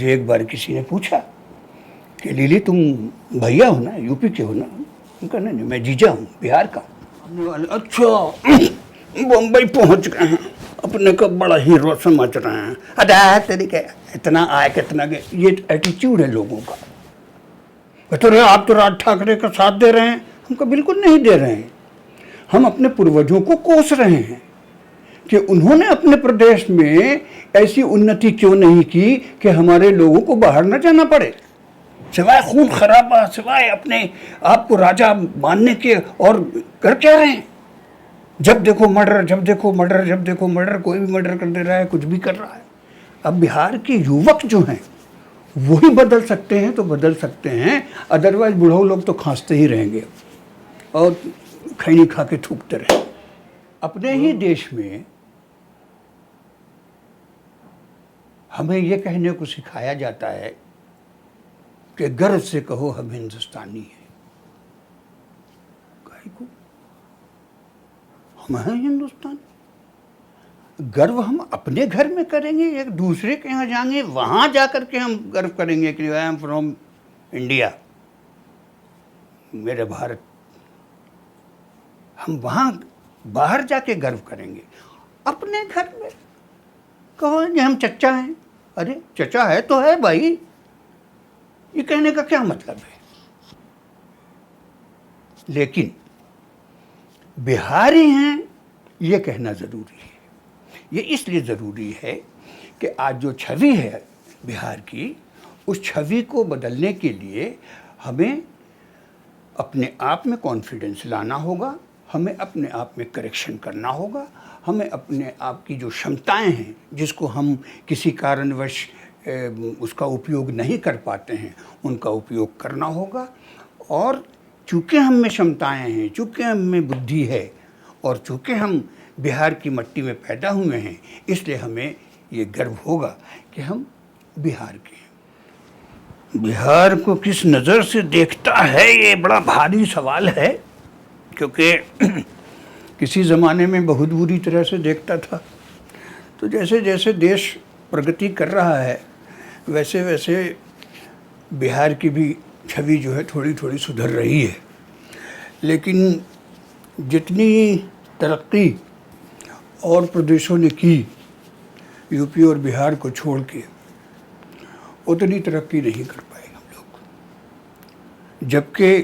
मुझे एक बार किसी ने पूछा कि लीली तुम भैया हो ना, यूपी के हो ना? उनका नहीं, मैं जीजा हूँ, बिहार का। अच्छा बम्बई पहुँच गए हैं, अपने को बड़ा हीरो समझ रहे हैं। अरे तरीके इतना आए कितना गए, ये एटीट्यूड है लोगों का। तो रे आप तो राज ठाकरे का साथ दे रहे हैं। हमको बिल्कुल नहीं दे रहे हैं, हम अपने पूर्वजों को कोस रहे हैं कि उन्होंने अपने प्रदेश में ऐसी उन्नति क्यों नहीं की कि हमारे लोगों को बाहर न जाना पड़े, सिवाय खून खराबा, सिवाय अपने आप को राजा मानने के। और कर क्या रहे हैं? जब देखो मर्डर, जब देखो मर्डर, जब देखो मर्डर, कोई भी मर्डर कर दे रहा है, कुछ भी कर रहा है। अब बिहार के युवक जो हैं वही बदल सकते हैं तो बदल सकते हैं, अदरवाइज बुढ़ऊ लोग तो खांसते ही रहेंगे और खैनी खा के थूकते रहे। अपने ही देश में हमें ये कहने को सिखाया जाता है कि गर्व से कहो हम हिंदुस्तानी हैं। काहे को? हम हैं हिंदुस्तानी। गर्व हम अपने घर में करेंगे, एक दूसरे के यहाँ जाएंगे, वहाँ जाकर के हम गर्व करेंगे कि आई एम फ्रॉम इंडिया, मेरे भारत। हम वहाँ बाहर जाके गर्व करेंगे। अपने घर में कहोगे हम चच्चा हैं। अरे चचा है तो है भाई, ये कहने का क्या मतलब है? लेकिन बिहारी हैं ये कहना ज़रूरी है। ये इसलिए ज़रूरी है कि आज जो छवि है बिहार की, उस छवि को बदलने के लिए हमें अपने आप में कॉन्फिडेंस लाना होगा, हमें अपने आप में करेक्शन करना होगा, हमें अपने आप की जो क्षमताएं हैं जिसको हम किसी कारणवश उसका उपयोग नहीं कर पाते हैं, उनका उपयोग करना होगा। और चूँकि हम में क्षमताएं हैं, चूँकि हम में बुद्धि है और चूँकि हम बिहार की मिट्टी में पैदा हुए हैं, इसलिए हमें ये गर्व होगा कि हम बिहार के हैं। बिहार को किस नज़र से देखता है ये बड़ा भारी सवाल है, क्योंकि किसी ज़माने में बहुत बुरी तरह से देखता था। तो जैसे जैसे देश प्रगति कर रहा है वैसे वैसे बिहार की भी छवि जो है थोड़ी थोड़ी सुधर रही है। लेकिन जितनी तरक्की और प्रदेशों ने की यूपी और बिहार को छोड़ के, उतनी तरक्की नहीं कर पाए हम लोग। जबकि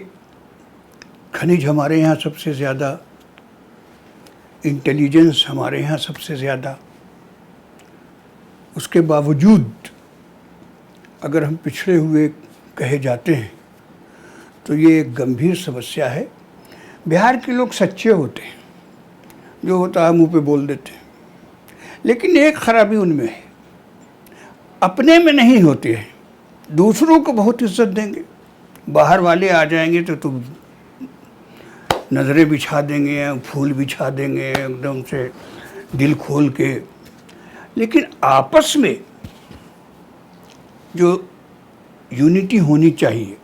खनिज हमारे यहाँ सबसे ज़्यादा, इंटेलिजेंस हमारे यहाँ सबसे ज़्यादा, उसके बावजूद अगर हम पिछड़े हुए कहे जाते हैं तो ये एक गंभीर समस्या है। बिहार के लोग सच्चे होते हैं, जो होता है मुंह पे बोल देते हैं, लेकिन एक खराबी उनमें है, अपने में नहीं होती है। दूसरों को बहुत इज्जत देंगे, बाहर वाले आ जाएंगे तो तुम नज़रें बिछा देंगे, फूल बिछा देंगे एकदम से दिल खोल के। लेकिन आपस में जो यूनिटी होनी चाहिए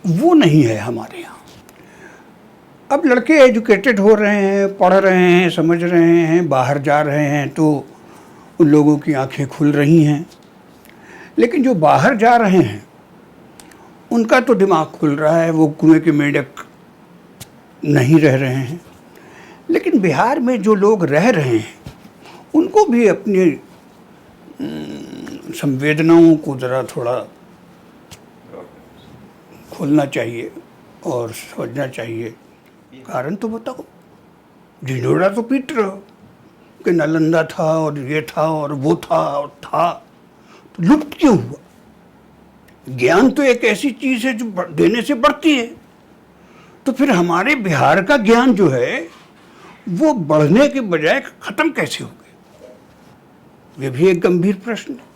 वो नहीं है हमारे यहाँ। अब लड़के एजुकेटेड हो रहे हैं, पढ़ रहे हैं, समझ रहे हैं, बाहर जा रहे हैं तो उन लोगों की आंखें खुल रही हैं। लेकिन जो बाहर जा रहे हैं उनका तो दिमाग खुल रहा है, वो कुएं के मेंढक नहीं रह रहे हैं। लेकिन बिहार में जो लोग रह रहे हैं उनको भी अपनी संवेदनाओं को ज़रा थोड़ा खोलना चाहिए और समझना चाहिए। कारण तो बताओ, ढिंढोरा तो पीट रहे हो कि नालंदा था और ये था और वो था, तो लुप्त क्यों हुआ? ज्ञान तो एक ऐसी चीज़ है जो देने से बढ़ती है। तो फिर हमारे बिहार का ज्ञान जो है वो बढ़ने के बजाय ख़त्म कैसे हो गए? ये भी एक गंभीर प्रश्न है।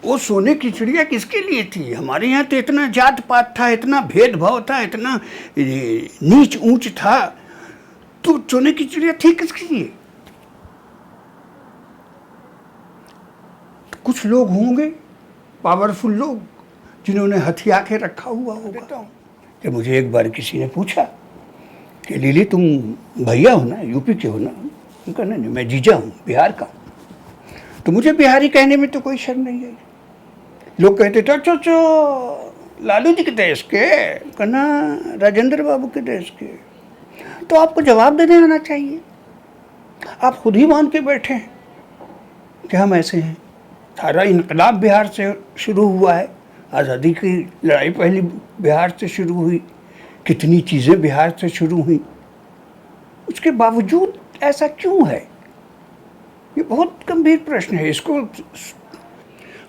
वो सोने की चिड़िया किसके लिए थी? हमारे यहाँ तो इतना जात पात था, इतना भेदभाव था, इतना नीच ऊंच था, तो सोने की चिड़िया थी किसके लिए? तो कुछ लोग होंगे पावरफुल लोग जिन्होंने हथिया के रखा हुआ होगा। कि मुझे एक बार किसी ने पूछा कि लीली तुम भैया हो ना, यूपी के हो ना? उनका नहीं, मैं जीजा हूँ, बिहार का। तो मुझे बिहारी कहने में तो कोई शर्म नहीं है। लोग कहते थे अच्छा अच्छा लालू जी के देश के, कहना राजेंद्र बाबू के देश के। तो आपको जवाब देने आना चाहिए। आप खुद ही मान के बैठे हैं कि हम ऐसे हैं। सारा इनकलाब बिहार से शुरू हुआ है, आज़ादी की लड़ाई पहली बिहार से शुरू हुई, कितनी चीज़ें बिहार से शुरू हुई। उसके बावजूद ऐसा क्यों है? ये बहुत गंभीर प्रश्न है। इसको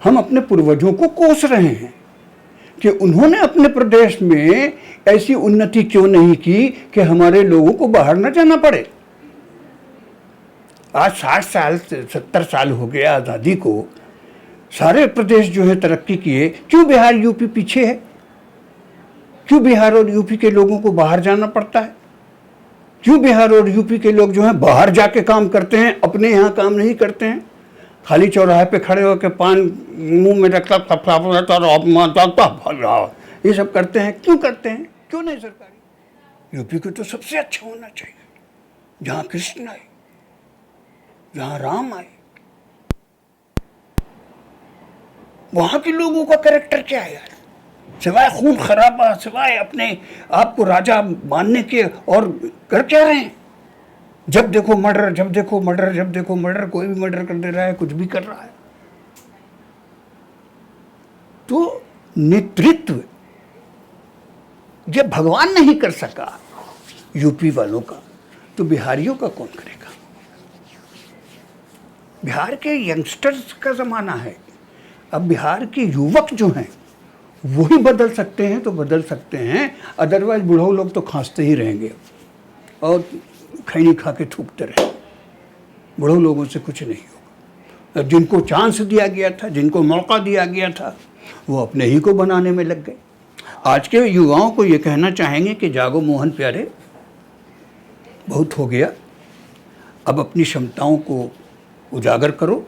हम अपने पूर्वजों को कोस रहे हैं कि उन्होंने अपने प्रदेश में ऐसी उन्नति क्यों नहीं की कि हमारे लोगों को बाहर न जाना पड़े। आज 60 साल 70 साल हो गया आज़ादी को, सारे प्रदेश जो है तरक्की किए, क्यों बिहार यूपी पीछे है? क्यों बिहार और यूपी के लोगों को बाहर जाना पड़ता है? क्यों बिहार और यूपी के लोग जो हैं बाहर जाके काम करते हैं, अपने यहाँ काम नहीं करते हैं? खाली चौराहे पे खड़े होकर पान मुंह में रखता ये सब करते हैं। क्यों करते हैं? क्यों नहीं सरकारी? यूपी को तो सबसे अच्छा होना चाहिए, जहाँ कृष्ण आए, जहाँ राम आए। वहाँ के लोगों का कैरेक्टर क्या है यार? सिवाय खून खराबा, सिवाय अपने आप को राजा मानने के, और कर क्या रहे हैं? जब देखो मर्डर, जब देखो मर्डर, जब देखो मर्डर। कोई भी मर्डर कर दे रहा है, कुछ भी कर रहा है। तो नेतृत्व जब भगवान नहीं कर सका यूपी वालों का, तो बिहारियों का कौन करेगा? बिहार के यंगस्टर्स का ज़माना है। अब बिहार के युवक जो हैं वही बदल सकते हैं तो बदल सकते हैं, अदरवाइज बूढ़ों लोग तो खांसते ही रहेंगे और खैनी खा के थूकते रहेंगे। बूढ़ों लोगों से कुछ नहीं होगा। जिनको चांस दिया गया था, जिनको मौका दिया गया था, वो अपने ही को बनाने में लग गए। आज के युवाओं को ये कहना चाहेंगे कि जागो मोहन प्यारे, बहुत हो गया, अब अपनी क्षमताओं को उजागर करो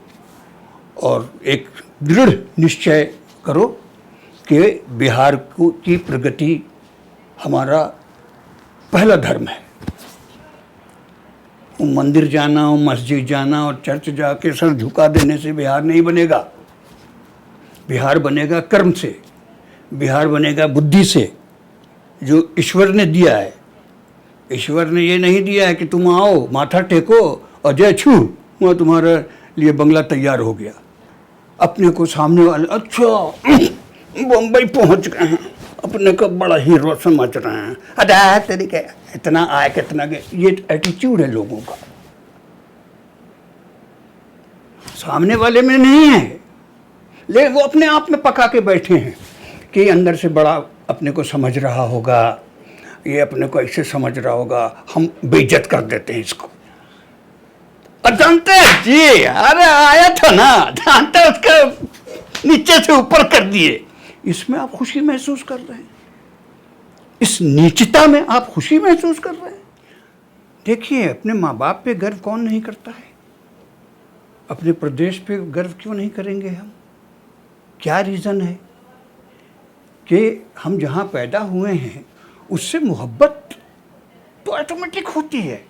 और एक दृढ़ निश्चय करो कि बिहार की प्रगति हमारा पहला धर्म है। मंदिर जाना और मस्जिद जाना और चर्च जाके सर झुका देने से बिहार नहीं बनेगा। बिहार बनेगा कर्म से, बिहार बनेगा बुद्धि से, जो ईश्वर ने दिया है। ईश्वर ने ये नहीं दिया है कि तुम आओ, माथा टेको और जय छू, वो तुम्हारे लिए बंगला तैयार हो गया। अपने को सामने वाले अच्छा बम्बई पहुंच गए हैं, अपने को बड़ा हीरो समझ रहे हैं, अरे तरीके इतना आए कितना गए। ये एटीट्यूड है लोगों का, सामने वाले में नहीं है, लेकिन वो अपने आप में पका के बैठे हैं कि अंदर से बड़ा अपने को समझ रहा होगा, ये अपने को ऐसे समझ रहा होगा, हम बेइज्जत कर देते हैं इसको। और जानते हैं जी, अरे आया था ना, जानते उसका नीचे से ऊपर कर दिए। इसमें आप खुशी महसूस कर रहे हैं, इस नीचता में आप खुशी महसूस कर रहे हैं। देखिए, अपने माँ बाप पे गर्व कौन नहीं करता है? अपने प्रदेश पे गर्व क्यों नहीं करेंगे हम? क्या रीज़न है कि हम जहाँ पैदा हुए हैं उससे मोहब्बत तो ऑटोमेटिक होती है।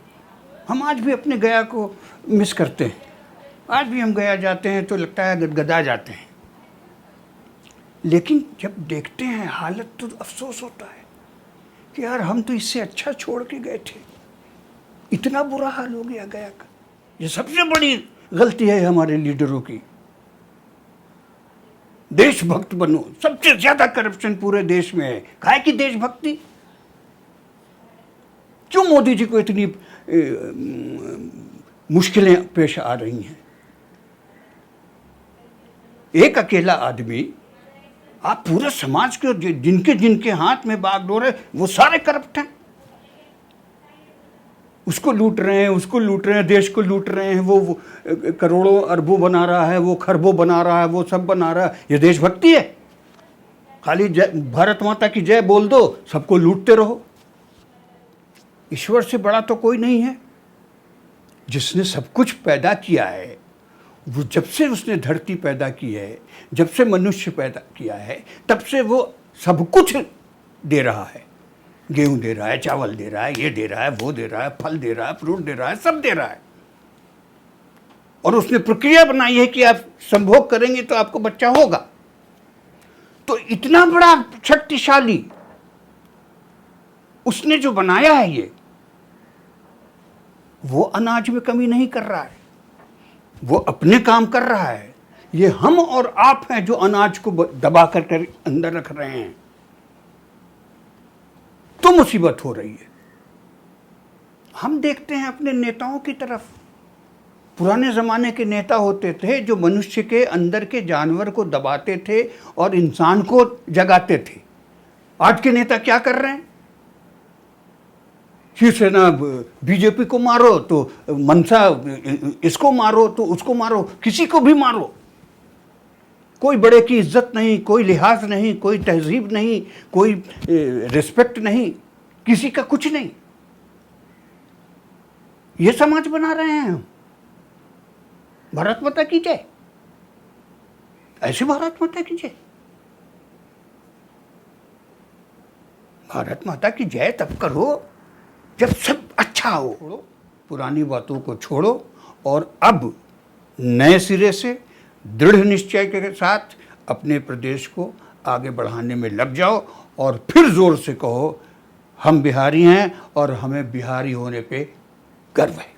हम आज भी अपने गया को मिस करते हैं। आज भी हम गया जाते हैं तो लगता है गदगदा जाते हैं, लेकिन जब देखते हैं हालत तो अफसोस होता है कि यार हम तो इससे अच्छा छोड़ के गए थे, इतना बुरा हाल हो गया गया का। ये सबसे बड़ी गलती है हमारे लीडरों की। देशभक्त बनो। सबसे ज्यादा करप्शन पूरे देश में है। काहे की देशभक्ति? क्यों मोदी जी को इतनी मुश्किलें पेश आ रही हैं? एक अकेला आदमी, आप पूरे समाज के जिनके जिनके हाथ में बागडोर है वो सारे करप्ट हैं। उसको लूट रहे हैं, उसको लूट रहे हैं, देश को लूट रहे हैं। वो करोड़ों अरबों बना रहा है, वो खरबों बना रहा है, वो सब बना रहा है। ये देशभक्ति है? खाली भारत माता की जय बोल दो, सबको लूटते रहो। ईश्वर से बड़ा तो कोई नहीं है। जिसने सब कुछ पैदा किया है, वो जब से उसने धरती पैदा की है, जब से मनुष्य पैदा किया है, तब से वो सब कुछ दे रहा है। गेहूं दे रहा है, चावल दे रहा है, ये दे रहा है, वो दे रहा है, फल दे रहा है, फ्रूट दे रहा है, सब दे रहा है। और उसने प्रक्रिया बनाई है कि आप संभोग करेंगे तो आपको बच्चा होगा। तो इतना बड़ा शक्तिशाली उसने जो बनाया है ये, वो अनाज में कमी नहीं कर रहा है, वो अपने काम कर रहा है। ये हम और आप हैं जो अनाज को दबा कर अंदर रख रहे हैं, तो मुसीबत हो रही है। हम देखते हैं अपने नेताओं की तरफ। पुराने ज़माने के नेता होते थे जो मनुष्य के अंदर के जानवर को दबाते थे और इंसान को जगाते थे। आज के नेता क्या कर रहे हैं? शिवसेना बीजेपी को मारो तो मनसा इसको मारो तो उसको मारो, किसी को भी मारो। कोई बड़े की इज्जत नहीं, कोई लिहाज नहीं, कोई तहजीब नहीं, कोई रिस्पेक्ट नहीं, किसी का कुछ नहीं। ये समाज बना रहे हैं हम। भारत माता की जय। ऐसे भारत माता की जय। भारत माता की जय तब करो जब सब अच्छा हो। पुरानी बातों को छोड़ो और अब नए सिरे से दृढ़ निश्चय के साथ अपने प्रदेश को आगे बढ़ाने में लग जाओ और फिर जोर से कहो, हम बिहारी हैं और हमें बिहारी होने पे गर्व है।